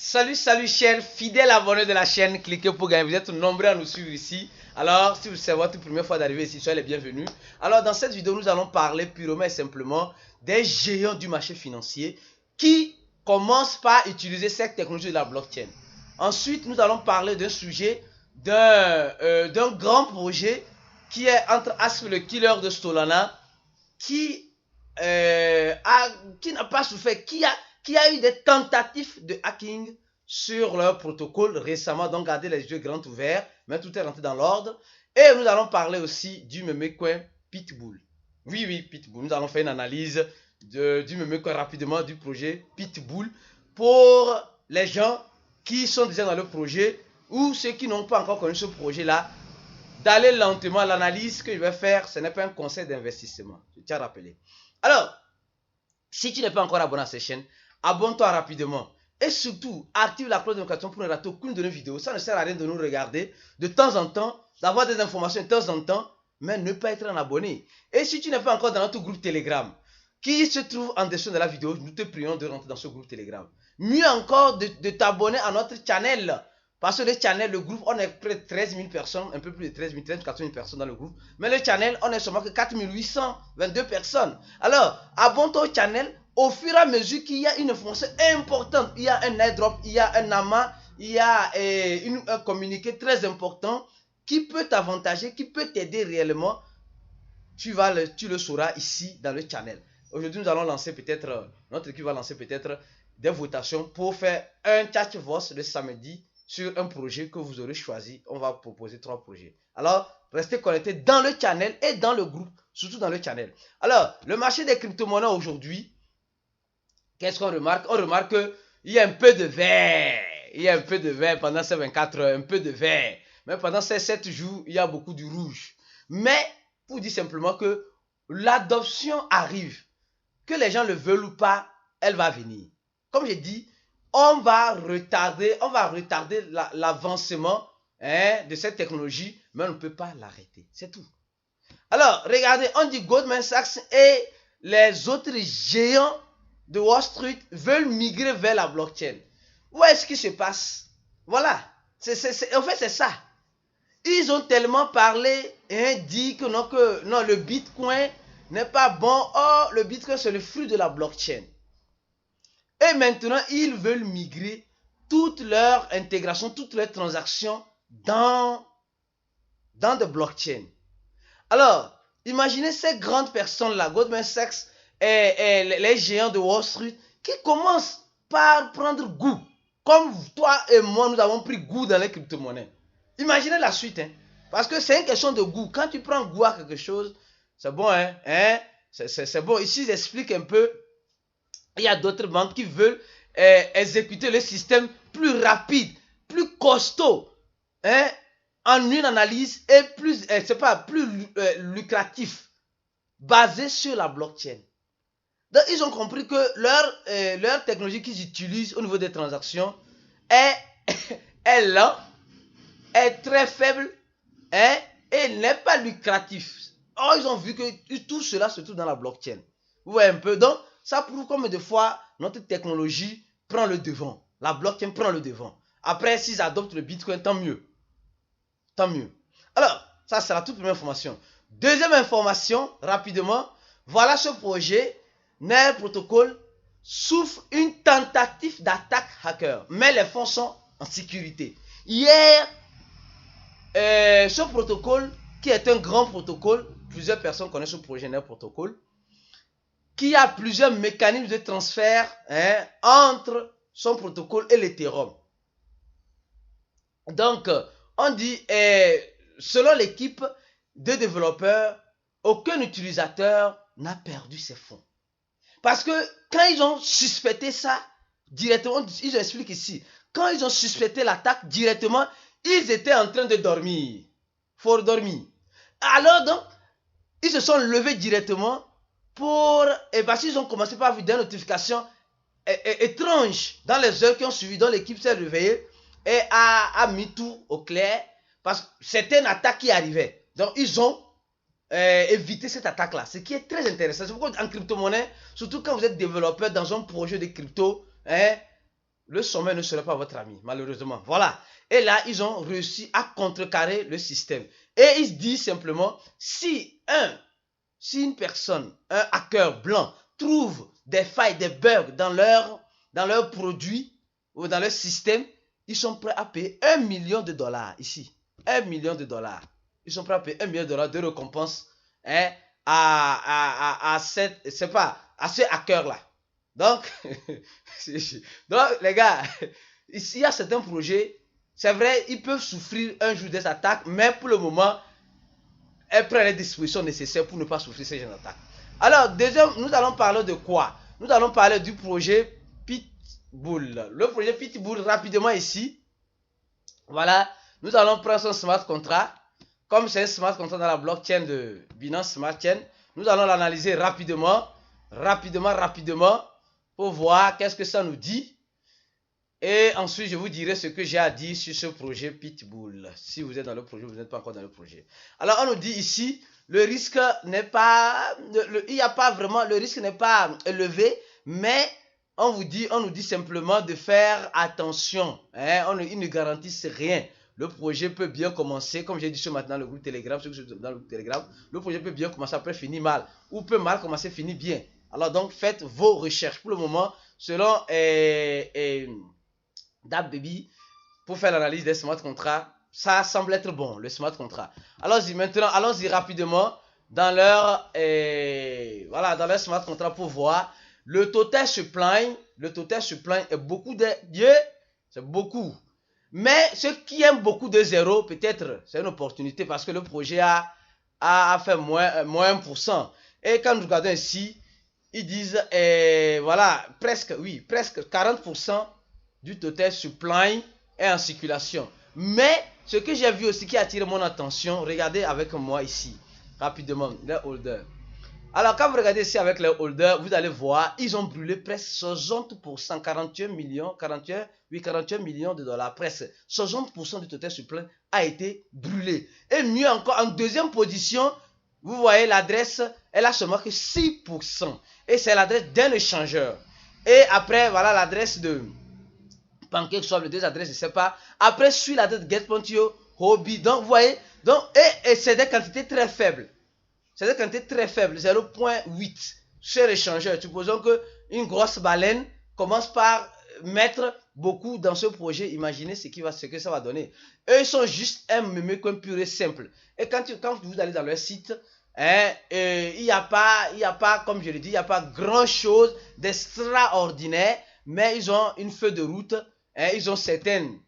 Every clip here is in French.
Salut chers fidèles abonnés de la chaîne, cliquez pour gagner, vous êtes nombreux à nous suivre ici. Alors si c'est votre première fois d'arriver ici, soyez les bienvenus. Alors dans cette vidéo, nous allons parler purement et simplement des géants du marché financier qui commencent par utiliser cette technologie de la blockchain. Ensuite, nous allons parler d'un sujet, d'un grand projet qui est entre Asp le killer de Solana, qui n'a pas souffert, qui a eu des tentatives de hacking sur leur protocole récemment, donc gardez les yeux grands ouverts, mais tout est rentré dans l'ordre. Et nous allons parler aussi du meme coin Pitbull. Oui, Pitbull. Nous allons faire une analyse du meme coin rapidement du projet Pitbull pour les gens qui sont déjà dans le projet ou ceux qui n'ont pas encore connu ce projet-là, d'aller lentement. L'analyse que je vais faire, ce n'est pas un conseil d'investissement. Je tiens à rappeler. Alors, si tu n'es pas encore abonné à cette chaîne, abonne-toi rapidement. Et surtout, active la cloche de notification pour ne rater aucune de nos vidéos. Ça ne sert à rien de nous regarder de temps en temps, d'avoir des informations de temps en temps, mais ne pas être un abonné. Et si tu n'es pas encore dans notre groupe Telegram, qui se trouve en dessous de la vidéo, nous te prions de rentrer dans ce groupe Telegram. Mieux encore, de t'abonner à notre channel. Parce que le channel, le groupe, on est près de 13 000 personnes, un peu plus de 13 000, 14 000 personnes dans le groupe. Mais le channel, on est seulement que 4 822 personnes. Alors, abonne-toi au channel. Au fur et à mesure qu'il y a une information importante, il y a un airdrop, il y a un amas, il y a un communiqué très important qui peut t'avantager, qui peut t'aider réellement, tu le sauras ici dans le channel. Aujourd'hui, nous allons lancer peut-être, notre équipe va lancer peut-être des votations pour faire un chat voice le samedi sur un projet que vous aurez choisi. On va proposer 3 projets. Alors, restez connectés dans le channel et dans le groupe, surtout dans le channel. Alors, le marché des crypto-monnaies aujourd'hui, qu'est-ce qu'on remarque? On remarque qu'il y a un peu de vert. Il y a un peu de vert pendant ces 24 heures, un peu de vert. Mais pendant ces 7 jours, il y a beaucoup de rouge. Mais, pour dire simplement que l'adoption arrive. Que les gens le veulent ou pas, elle va venir. Comme j'ai dit, on va retarder l'avancement de cette technologie, mais on ne peut pas l'arrêter. C'est tout. Alors, regardez, on dit Goldman Sachs et les autres géants de Wall Street veulent migrer vers la blockchain. Où est-ce qu'il se passe? Voilà. En fait, c'est ça. Ils ont tellement parlé et dit que non, le Bitcoin n'est pas bon. Oh, le Bitcoin, c'est le fruit de la blockchain. Et maintenant, ils veulent migrer toute leur intégration, toutes leurs transactions dans des blockchains. Alors, imaginez ces grandes personnes-là, Goldman Sachs et les géants de Wall Street, qui commencent par prendre goût. Comme toi et moi, nous avons pris goût dans les crypto-monnaies. Imaginez la suite. Parce que c'est une question de goût. Quand tu prends goût à quelque chose, c'est bon. C'est bon. Ici, j'explique un peu. Il y a d'autres banques qui veulent exécuter le système plus rapide, plus costaud, en une analyse et plus lucratif, basé sur la blockchain. Donc, ils ont compris que leur technologie qu'ils utilisent au niveau des transactions est lent, est très faible, et n'est pas lucratif. Or, ils ont vu que tout cela se trouve dans la blockchain. Vous voyez un peu? Donc, ça prouve combien de fois notre technologie prend le devant. La blockchain prend le devant. Après, s'ils adoptent le Bitcoin, tant mieux. Tant mieux. Alors, ça c'est la toute première information. Deuxième information, rapidement. Voilà ce projet. Nair Protocol souffre une tentative d'attaque hacker. Mais les fonds sont en sécurité. Hier, ce protocole, qui est un grand protocole, plusieurs personnes connaissent ce projet Nair Protocol, qui a plusieurs mécanismes de transfert entre son protocole et l'Ethereum. Donc, on dit, selon l'équipe de développeurs, aucun utilisateur n'a perdu ses fonds. Parce que quand ils ont suspecté ça, directement, ils expliquent ici, quand ils ont suspecté l'attaque directement, ils étaient en train de dormir. Faut dormir. Alors donc, ils se sont levés directement parce qu'ils ont commencé par avoir des notifications étranges dans les heures qui ont suivi, dont l'équipe s'est réveillée et a mis tout au clair parce que c'était une attaque qui arrivait. Donc ils ont évité cette attaque-là, ce qui est très intéressant. C'est pourquoi en crypto-monnaie, surtout quand vous êtes développeur dans un projet de crypto, le sommet ne sera pas votre ami, malheureusement. Voilà. Et là, ils ont réussi à contrecarrer le système. Et ils se disent simplement, si une personne, un hacker blanc, trouve des failles, des bugs dans leur produit ou dans leur système, ils sont prêts à payer $1 million ici. $1 million. Ils sont prêts à payer $1 million de récompense à ce hacker-là. Donc, les gars, ici, il y a certains projets, c'est vrai, ils peuvent souffrir un jour des attaques, mais pour le moment, elles prennent les dispositions nécessaires pour ne pas souffrir ces genre d'attaques. Alors, deuxième, nous allons parler de quoi? Nous allons parler du projet Pitbull. Le projet Pitbull, rapidement ici. Voilà, nous allons prendre son smart contract. Comme c'est un smart contract dans la blockchain de Binance Smart Chain, nous allons l'analyser rapidement, pour voir qu'est-ce que ça nous dit. Et ensuite, je vous dirai ce que j'ai à dire sur ce projet Pitbull. Si vous êtes dans le projet, vous n'êtes pas encore dans le projet. Alors, on nous dit ici, le risque n'est pas, il n'y a pas vraiment, le risque n'est pas élevé, mais on nous dit simplement de faire attention. Ils ne garantissent rien. Le projet peut bien commencer, comme j'ai dit ce matin dans le groupe Telegram, le projet peut bien commencer, après finir mal, ou peut mal commencer, finir bien. Alors donc, faites vos recherches. Pour le moment, selon DAppBaby, pour faire l'analyse des smart contracts, ça semble être bon, le smart contract. Allons-y maintenant, allons-y rapidement dans leur smart contract pour voir le total supply. Le total supply est beaucoup de Dieu, c'est beaucoup. Mais ceux qui aiment beaucoup de zéro, peut-être c'est une opportunité parce que le projet a fait moins 1%. Et quand nous regardons ici, ils disent voilà, presque 40% du total supply est en circulation. Mais ce que j'ai vu aussi qui a attiré mon attention, regardez avec moi ici, rapidement, les holders. Alors quand vous regardez ici avec les holders, vous allez voir, ils ont brûlé presque 60%, 41 millions de dollars, presque 60% du total supply a été brûlé. Et mieux encore, en deuxième position, vous voyez l'adresse, elle a seulement que 6%. Et c'est l'adresse d'un échangeur. Et après, voilà l'adresse de PancakeSwap, les deux adresses, je ne sais pas. Après, suit l'adresse de GetPointio, Hobby. Donc, vous voyez, et c'est des quantités très faibles. C'est des quantités très faibles, 0.8 sur l'échangeur. Supposons qu'une grosse baleine commence par mettre beaucoup dans ce projet. Imaginez ce que ça va donner. Eux, ils sont juste un meme coin pur et simple. Et quand vous allez dans leur site, il n'y a pas, comme je l'ai dit, il n'y a pas grand chose d'extraordinaire, mais ils ont une feuille de route, ils ont certains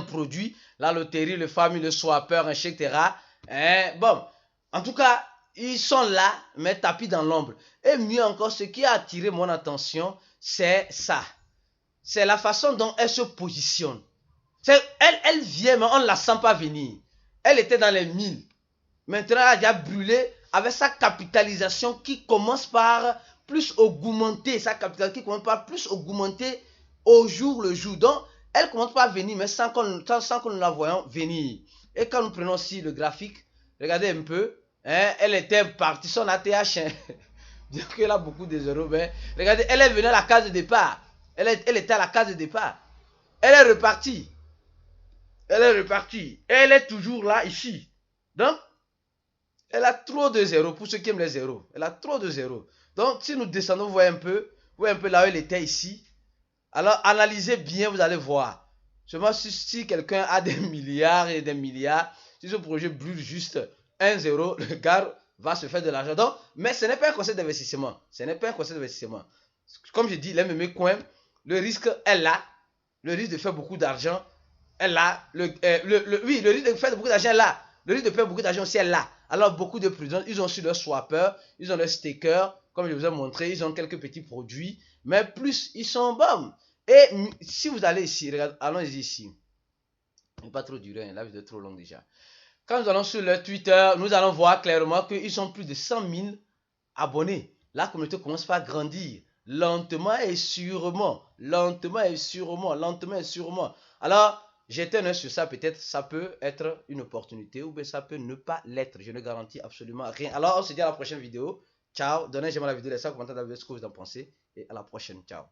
produits, la loterie, le famille, le swapper, etc. Bon, en tout cas, ils sont là, mais tapis dans l'ombre. Et mieux encore, ce qui a attiré mon attention, c'est ça. C'est la façon dont elle se positionne. Elle vient, mais on ne la sent pas venir. Elle était dans les 1000. Maintenant, elle a déjà brûlé avec sa capitalisation qui commence par plus augmenter. Sa capitalisation qui commence par plus augmenter au jour le jour. Donc, elle ne commence pas à venir, mais sans que nous la voyons venir. Et quand nous prenons aussi le graphique, regardez un peu. Elle était partie, son ATH, bien qu'elle a beaucoup de zéros, mais regardez, elle est venue à la case de départ. Elle était à la case de départ. Elle est repartie. Elle est toujours là, ici. Donc, elle a trop de zéros, pour ceux qui aiment les zéros. Elle a trop de zéros. Donc, si nous descendons, vous voyez un peu là où elle était ici. Alors, analysez bien, vous allez voir. Seulement, si quelqu'un a des milliards et des milliards, si ce projet brûle juste 1 zéro, le gars va se faire de l'argent. Donc, mais ce n'est pas un conseil d'investissement. Comme je dis, les mêmes coins, le risque est là. Le risque de faire beaucoup d'argent est là. Le risque de faire beaucoup d'argent est là. Le risque de perdre beaucoup d'argent aussi est là. Alors, beaucoup de prudence, ils ont aussi leur swapper, ils ont leur staker, comme je vous ai montré, ils ont quelques petits produits, mais plus ils sont bons. Et si vous allez ici, allons-y ici. Il ne pas trop durer, la vidéo est trop longue déjà. Quand nous allons sur leur Twitter, nous allons voir clairement qu'ils ont plus de 100 000 abonnés. La communauté commence par grandir. Lentement et sûrement. Alors, jetez un œil sur ça, peut-être ça peut être une opportunité ou bien ça peut ne pas l'être. Je ne garantis absolument rien. Alors, on se dit à la prochaine vidéo. Ciao. Donnez j'aime à la vidéo, laissez un commentaire dans la vidéo ce que vous en pensez. Et à la prochaine. Ciao.